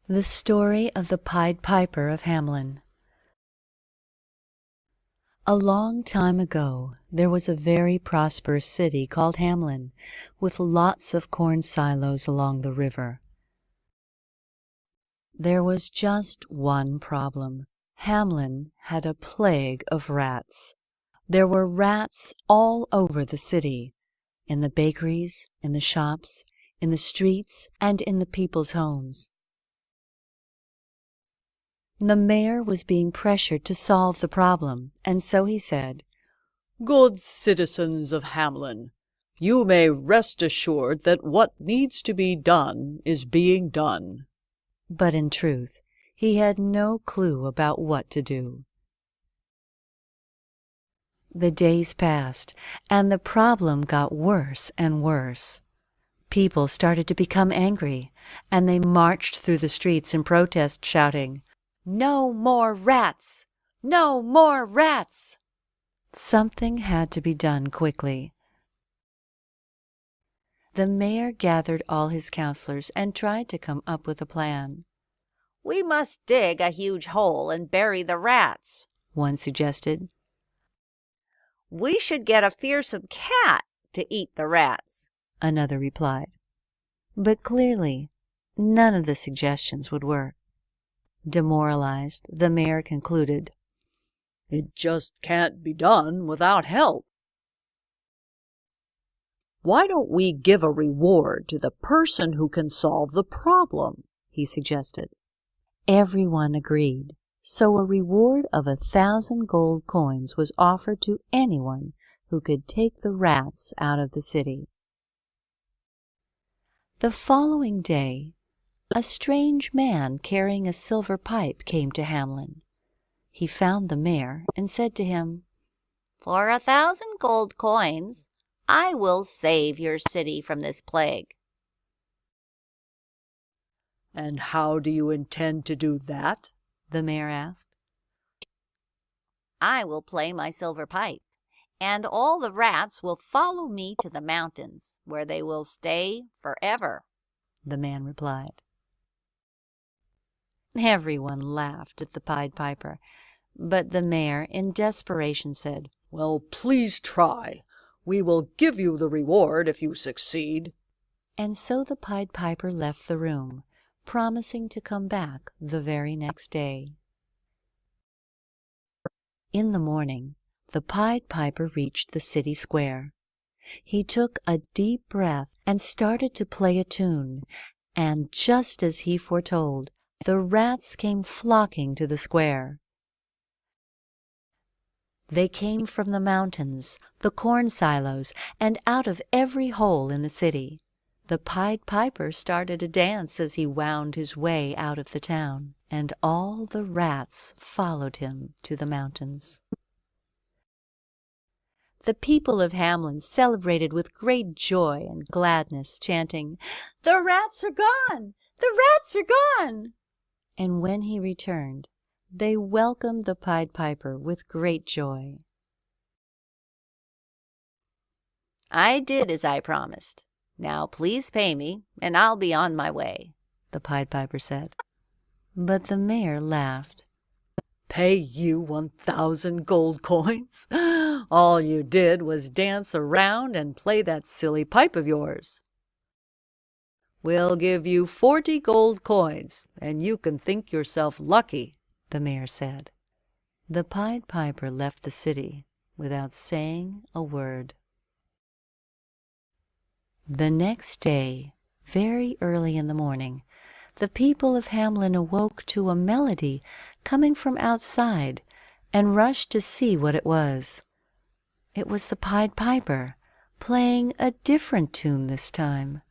The Story of the Pied Piper of Hamelin. A long time ago, there was a very prosperous city called Hamelin, with lots of corn silos along the river. There was just one problem. Hamelin had a plague of rats. There were rats all over the city, in the bakeries, in the shops, in the streets, and in the people's homes. The mayor was being pressured to solve the problem, and so he said, "Good citizens of Hamelin, you may rest assured that what needs to be done is being done." But in truth, he had no clue about what to do. The days passed, and the problem got worse and worse. People started to become angry, and they marched through the streets in protest, shouting, "No more rats! No more rats!" Something had to be done quickly. The mayor gathered all his counselors and tried to come up with a plan. "We must dig a huge hole and bury the rats," one suggested. "We should get a fearsome cat to eat the rats," another replied. But clearly, none of the suggestions would work. Demoralized, the mayor concluded, "It just can't be done without help. Why don't we give a reward to the person who can solve the problem?" he suggested. Everyone agreed, so a reward of 1,000 gold coins was offered to anyone who could take the rats out of the city. The following day, a strange man carrying a silver pipe came to Hamelin. He found the mayor and said to him, "For 1,000 gold coins, I will save your city from this plague." "And how do you intend to do that?" the mayor asked. "I will play my silver pipe, and all the rats will follow me to the mountains, where they will stay forever," the man replied. Everyone laughed at the Pied Piper, but the mayor, in desperation, said, "Well, please try. We will give you the reward if you succeed." And so the Pied Piper left the room, promising to come back the very next day. In the morning, the Pied Piper reached the city square. He took a deep breath and started to play a tune, and just as he foretold, the rats came flocking to the square. They came from the mountains, the corn silos, and out of every hole in the city. The Pied Piper started to dance as he wound his way out of the town, and all the rats followed him to the mountains. The people of Hamelin celebrated with great joy and gladness, chanting, "The rats are gone! The rats are gone!" And when he returned, they welcomed the Pied Piper with great joy. "I did as I promised. Now please pay me, and I'll be on my way," the Pied Piper said. But the mayor laughed. "Pay you 1,000 gold coins? All you did was dance around and play that silly pipe of yours. We'll give you 40 gold coins, and you can think yourself lucky," the mayor said. The Pied Piper left the city without saying a word. The next day, very early in the morning, the people of Hamelin awoke to a melody coming from outside and rushed to see what it was. It was the Pied Piper, playing a different tune this time.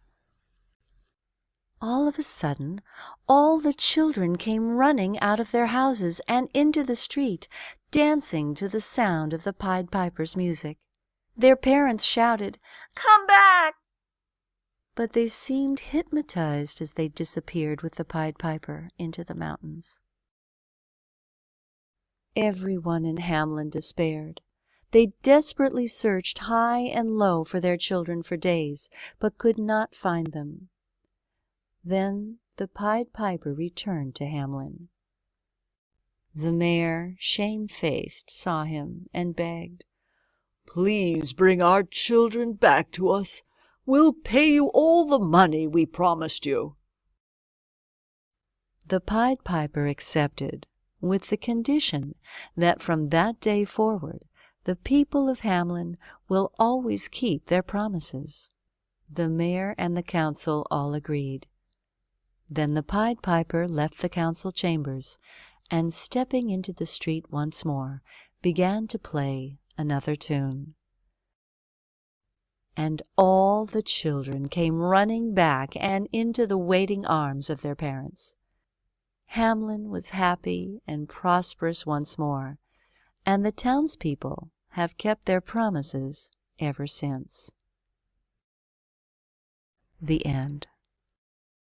All of a sudden, all the children came running out of their houses and into the street, dancing to the sound of the Pied Piper's music. Their parents shouted, "Come back!" But they seemed hypnotized as they disappeared with the Pied Piper into the mountains. Everyone in Hamelin despaired. They desperately searched high and low for their children for days, but could not find them. Then the Pied Piper returned to Hamelin. The mayor, shamefaced, saw him and begged, "Please bring our children back to us. We'll pay you all the money we promised you." The Pied Piper accepted, with the condition that from that day forward the people of Hamelin will always keep their promises. The mayor and the council all agreed. Then the Pied Piper left the council chambers, and stepping into the street once more, began to play another tune. And all the children came running back and into the waiting arms of their parents. Hamelin was happy and prosperous once more, and the townspeople have kept their promises ever since. The end.